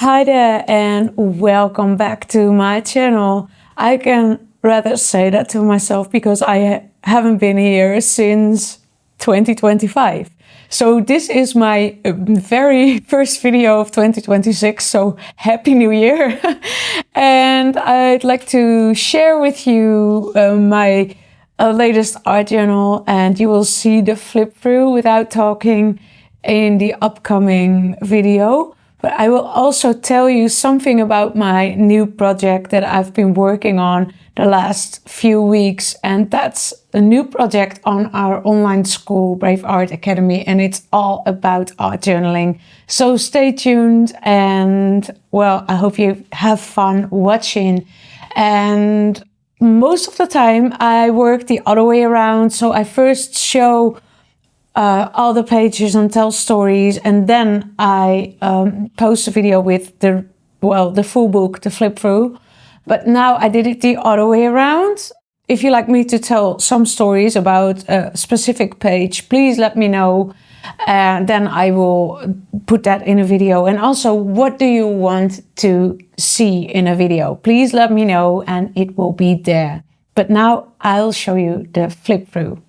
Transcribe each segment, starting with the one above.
Hi there and welcome back to my channel. I can rather say that to myself because I haven't been here since 2025. So this is my very first video of 2026, so Happy New Year. And I'd like to share with you my latest art journal, and you will see the flip through without talking in the upcoming video. But I will also tell you something about my new project that I've been working on the last few weeks. And that's a new project on our online school, Brave Art Academy. And it's all about art journaling. So stay tuned and, well, I hope you have fun watching. And most of the time I work the other way around. So I first show all the pages and tell stories, and then I post a video with the full book, the flip through. But now I did it the other way around. If you like me to tell some stories about a specific page, please let me know, and then I will put that in a video. And also, what do you want to see in a video? Please let me know and it will be there. But now I'll show you the flip through.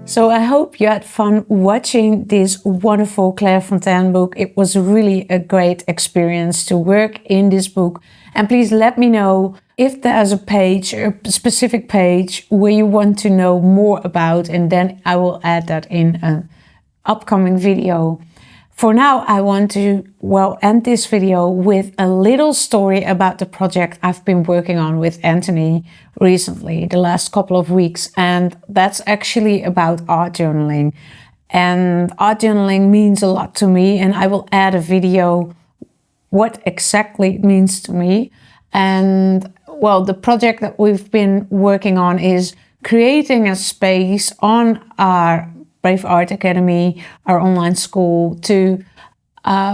So I hope you had fun watching this wonderful Clairfontaine book. It was really a great experience to work in this book. And please let me know if there's a page, a specific page where you want to know more about, and then I will add that in an upcoming video. For now, I want to, end this video with a little story about the project I've been working on with Anthony recently, the last couple of weeks. And that's actually about art journaling. And art journaling means a lot to me, and I will add a video what exactly it means to me. And the project that we've been working on is creating a space on our Brave Art Academy, our online school, to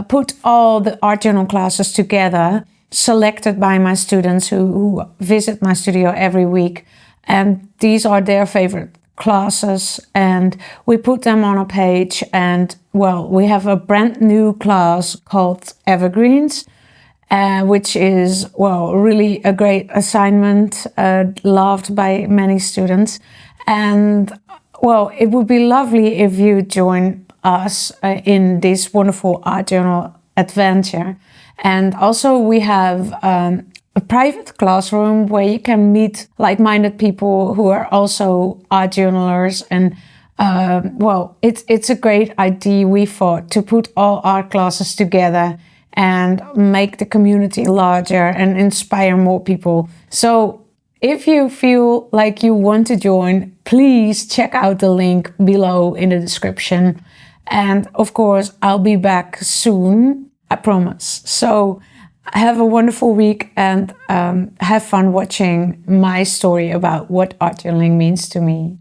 put all the art journal classes together, selected by my students who visit my studio every week. And these are their favorite classes, and we put them on a page. And we have a brand new class called Evergreens, which is really a great assignment, loved by many students. And it would be lovely if you join us in this wonderful art journal adventure. And also we have a private classroom where you can meet like-minded people who are also art journalers. And it's a great idea, we thought, to put all art classes together and make the community larger and inspire more people. So if you feel like you want to join, please check out the link below in the description. And of course, I'll be back soon, I promise. So have a wonderful week, and have fun watching my story about what art journaling means to me.